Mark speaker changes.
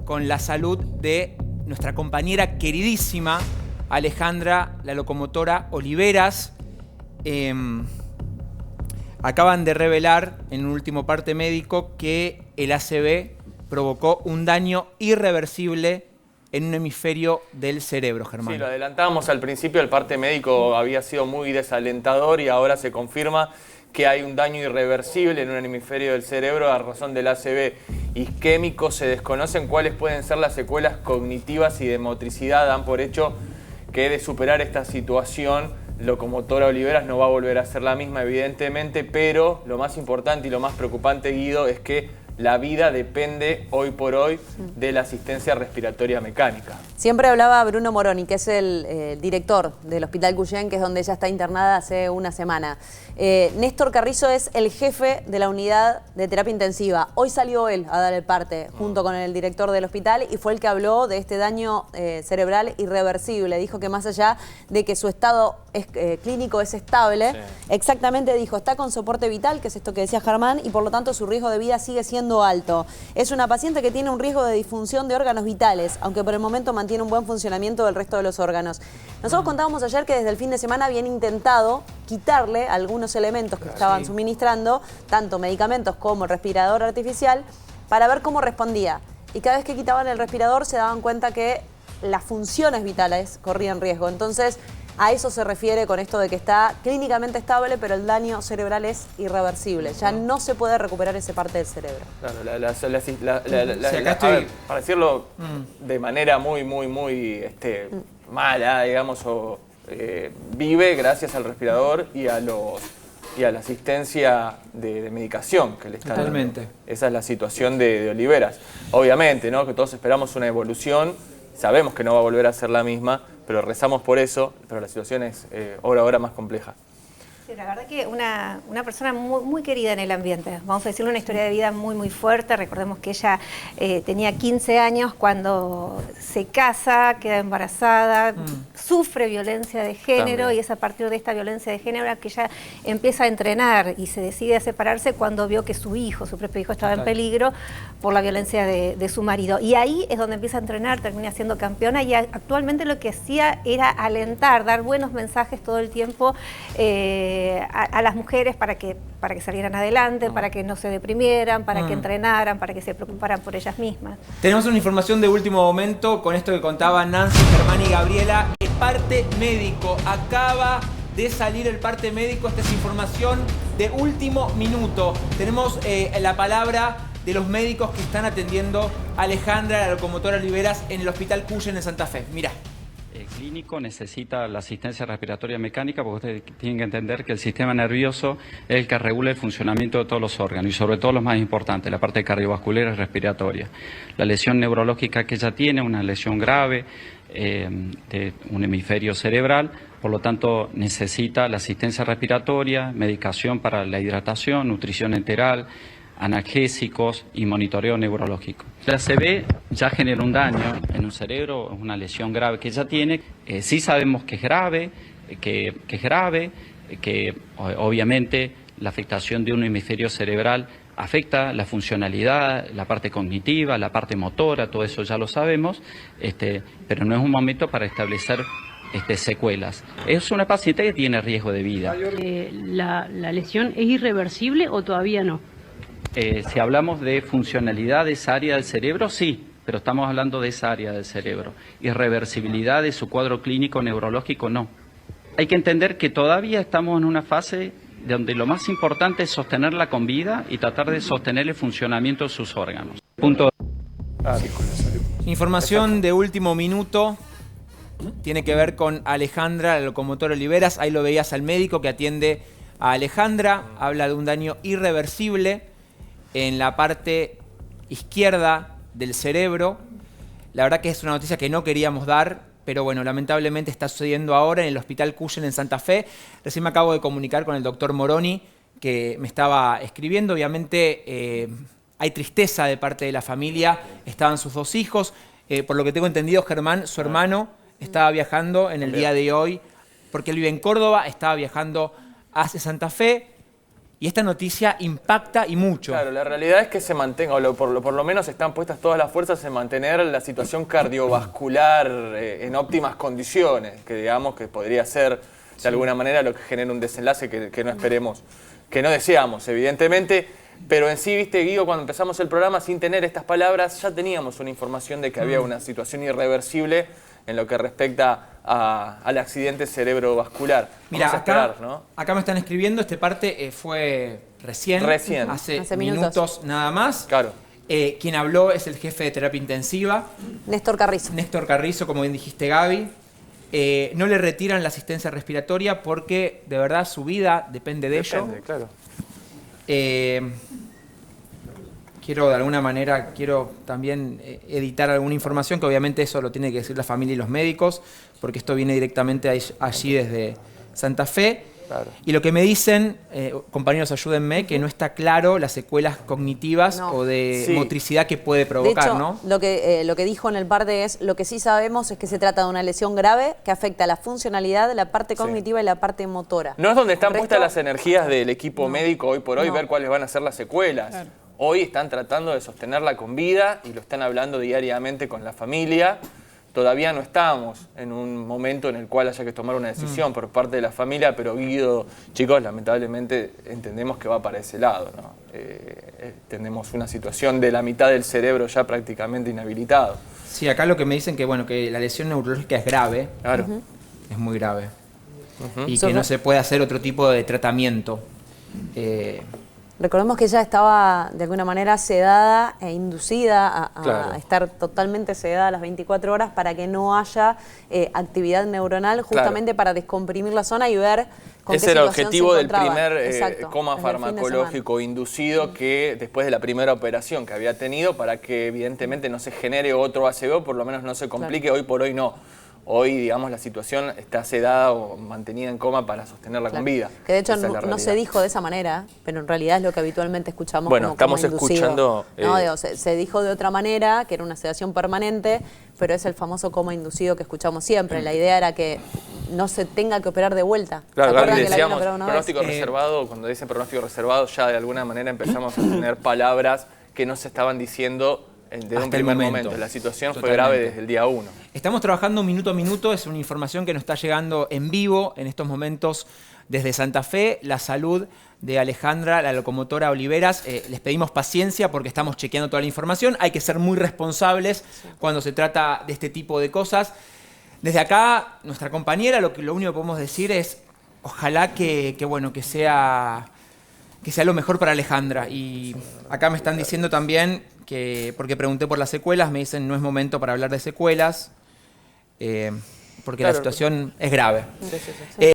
Speaker 1: con la salud de nuestra compañera queridísima Alejandra, la locomotora Oliveras. Acaban de revelar en un último parte médico que el ACV provocó un daño irreversible en un hemisferio del cerebro, Germán.
Speaker 2: Sí, lo adelantábamos al principio, el parte médico había sido muy desalentador y ahora se confirma que hay un daño irreversible en un hemisferio del cerebro a razón del ACV isquémico. Se desconocen cuáles pueden ser las secuelas cognitivas y de motricidad. Dan por hecho que de superar esta situación, locomotora Oliveras no va a volver a ser la misma, evidentemente, pero lo más importante y lo más preocupante, Guido, es que la vida depende hoy por hoy de la asistencia respiratoria mecánica.
Speaker 3: Siempre hablaba Bruno Moroni, que es el director del Hospital Cuyen, que es donde ella está internada hace una semana. Néstor Carrizo es el jefe de la unidad de terapia intensiva. Hoy salió él a dar el parte junto con el director del hospital y fue el que habló de este daño cerebral irreversible. Dijo que más allá de que su estado clínico es estable, exactamente dijo, está con soporte vital, que es esto que decía Germán, y por lo tanto su riesgo de vida sigue siendo alto. Es una paciente que tiene un riesgo de disfunción de órganos vitales, aunque por el momento mantiene un buen funcionamiento del resto de los órganos. Nosotros contábamos ayer que desde el fin de semana habían intentado quitarle algunos elementos que estaban suministrando, tanto medicamentos como el respirador artificial, para ver cómo respondía. Y cada vez que quitaban el respirador se daban cuenta que las funciones vitales corrían riesgo. Entonces, a eso se refiere con esto de que está clínicamente estable, pero el daño cerebral es irreversible. Ya no se puede recuperar esa parte del cerebro.
Speaker 2: Claro, para decirlo de manera muy mala, digamos, vive gracias al respirador y a la asistencia de medicación que le está dando. Esa es la situación de Oliveras. Obviamente, ¿no?, que todos esperamos una evolución, sabemos que no va a volver a ser la misma, pero rezamos por eso, pero la situación es hora a hora más compleja.
Speaker 4: Sí, la verdad que una persona muy querida en el ambiente. Vamos a decirle una historia de vida muy fuerte. Recordemos que ella tenía 15 años cuando se casa, queda embarazada, sufre violencia de género y es a partir de esta violencia de género que ella empieza a entrenar y se decide a separarse cuando vio que su propio hijo estaba en peligro por la violencia de su marido. Y ahí es donde empieza a entrenar, termina siendo campeona y actualmente lo que hacía era alentar, dar buenos mensajes todo el tiempo a las mujeres para que salieran adelante, para que no se deprimieran, para que entrenaran, para que se preocuparan por ellas mismas.
Speaker 1: Tenemos una información de último momento con esto que contaban Nancy, Germán y Gabriela. El parte médico, acaba de salir el parte médico. Esta es información de último minuto. Tenemos la palabra de los médicos que están atendiendo a Alejandra, la locomotora Oliveras, en el Hospital Cuyen en Santa Fe. Mirá.
Speaker 5: El clínico necesita la asistencia respiratoria mecánica porque ustedes tienen que entender que el sistema nervioso es el que regula el funcionamiento de todos los órganos y sobre todo los más importantes, la parte cardiovascular y respiratoria. La lesión neurológica que ella tiene, una lesión grave de un hemisferio cerebral, por lo tanto necesita la asistencia respiratoria, medicación para la hidratación, nutrición enteral, analgésicos y monitoreo neurológico. La ACV ya generó un daño en un cerebro, es una lesión grave que ella tiene. Sí sabemos que es grave, que obviamente la afectación de un hemisferio cerebral afecta la funcionalidad, la parte cognitiva, la parte motora, todo eso ya lo sabemos, pero no es un momento para establecer secuelas. Es una paciente que tiene riesgo de vida.
Speaker 6: ¿La lesión es irreversible o todavía no?
Speaker 5: Si hablamos de funcionalidad de esa área del cerebro, sí, pero estamos hablando de esa área del cerebro. Irreversibilidad de su cuadro clínico neurológico, no. Hay que entender que todavía estamos en una fase donde lo más importante es sostenerla con vida y tratar de sostener el funcionamiento de sus órganos. Punto.
Speaker 1: Información de último minuto. Tiene que ver con Alejandra, la locomotora Oliveras. Ahí lo veías al médico que atiende a Alejandra. Habla de un daño irreversible en la parte izquierda del cerebro. La verdad que es una noticia que no queríamos dar, pero bueno, lamentablemente está sucediendo ahora en el Hospital Cuyen en Santa Fe. Recién me acabo de comunicar con el doctor Moroni, que me estaba escribiendo. Obviamente hay tristeza de parte de la familia. Estaban sus dos hijos. Por lo que tengo entendido, Germán, su hermano, estaba viajando en el día de hoy, porque él vive en Córdoba, estaba viajando hacia Santa Fe. Y esta noticia impacta y mucho.
Speaker 2: Claro, la realidad es que se mantenga, o por lo menos están puestas todas las fuerzas en mantener la situación cardiovascular en óptimas condiciones, que digamos que podría ser de alguna manera lo que genera un desenlace que no esperemos, que no deseamos, evidentemente. Pero en sí, viste, Guido, cuando empezamos el programa, sin tener estas palabras, ya teníamos una información de que había una situación irreversible en lo que respecta al accidente cerebrovascular.
Speaker 1: Mira,
Speaker 2: Vamos a esperar, ¿no?
Speaker 1: acá me están escribiendo, este parte fue recién, hace minutos nada más.
Speaker 2: Claro.
Speaker 1: Quien habló es el jefe de terapia intensiva.
Speaker 3: Néstor Carrizo.
Speaker 1: Néstor Carrizo, como bien dijiste, Gaby. No le retiran la asistencia respiratoria porque de verdad su vida depende de ello.
Speaker 2: Claro.
Speaker 1: Quiero de alguna manera, también editar alguna información, que obviamente eso lo tiene que decir la familia y los médicos, porque esto viene directamente allí desde Santa Fe.
Speaker 2: Claro.
Speaker 1: Y lo que me dicen, compañeros, ayúdenme, que no está claro las secuelas cognitivas o de motricidad que puede provocar,
Speaker 3: de hecho,
Speaker 1: ¿no?
Speaker 3: Lo que dijo en el parte es, lo que sí sabemos es que se trata de una lesión grave que afecta a la funcionalidad, la parte cognitiva y la parte motora.
Speaker 2: No es donde están
Speaker 3: El
Speaker 2: puestas
Speaker 3: resto-
Speaker 2: las energías del equipo médico hoy por hoy,
Speaker 3: No.
Speaker 2: ver cuáles van a ser las secuelas.
Speaker 3: Claro.
Speaker 2: Hoy están tratando de sostenerla con vida y lo están hablando diariamente con la familia. Todavía no estamos en un momento en el cual haya que tomar una decisión por parte de la familia, pero Guido, chicos, lamentablemente entendemos que va para ese lado, ¿no? Tenemos una situación de la mitad del cerebro ya prácticamente inhabilitado.
Speaker 1: Sí, acá lo que me dicen que, bueno, que la lesión neurológica es grave,
Speaker 2: Claro.
Speaker 1: es muy grave, y que no se puede hacer otro tipo de tratamiento.
Speaker 3: Recordemos que ella estaba de alguna manera sedada e inducida
Speaker 2: Claro.
Speaker 3: a estar totalmente sedada a las 24 horas para que no haya actividad neuronal, justamente para descomprimir la zona y ver con
Speaker 2: Ese
Speaker 3: qué
Speaker 2: era el
Speaker 3: situación
Speaker 2: objetivo
Speaker 3: se
Speaker 2: del
Speaker 3: encontraba.
Speaker 2: primer
Speaker 3: Exacto,
Speaker 2: coma
Speaker 3: desde el fin de
Speaker 2: farmacológico inducido, que después de la primera operación que había tenido, para que evidentemente no se genere otro ACV, por lo menos no se complique, hoy por hoy no. Hoy, digamos, la situación está sedada o mantenida en coma para sostenerla con vida.
Speaker 3: Que de hecho
Speaker 2: Esa es la
Speaker 3: no se
Speaker 2: realidad.
Speaker 3: dijo de esa manera, pero en realidad es lo que habitualmente escuchamos
Speaker 2: Bueno,
Speaker 3: como
Speaker 2: estamos
Speaker 3: coma inducido.
Speaker 2: escuchando,
Speaker 3: No, digo, se dijo de otra manera, que era una sedación permanente, pero es el famoso coma inducido que escuchamos siempre. La idea era que no se tenga que operar de vuelta.
Speaker 2: Claro,
Speaker 3: ¿Se acuerdan
Speaker 2: Gaby,
Speaker 3: que la habían
Speaker 2: decíamos
Speaker 3: operado una vez?
Speaker 2: pronóstico reservado. Cuando dicen pronóstico reservado, ya de alguna manera empezamos a tener palabras que no se estaban diciendo desde un
Speaker 1: Hasta el
Speaker 2: primer
Speaker 1: momento.
Speaker 2: momento. La situación fue
Speaker 1: Totalmente.
Speaker 2: grave desde el día 1.
Speaker 1: Estamos trabajando minuto a minuto, es una información que nos está llegando en vivo en estos momentos desde Santa Fe. La salud de Alejandra, la locomotora Oliveras, les pedimos paciencia porque estamos chequeando toda la información. Hay que ser muy responsables cuando se trata de este tipo de cosas. Desde acá, nuestra compañera, lo único que podemos decir es, ojalá que sea lo mejor para Alejandra. Y acá me están diciendo también que, porque pregunté por las secuelas, me dicen no es momento para hablar de secuelas, porque la situación es grave.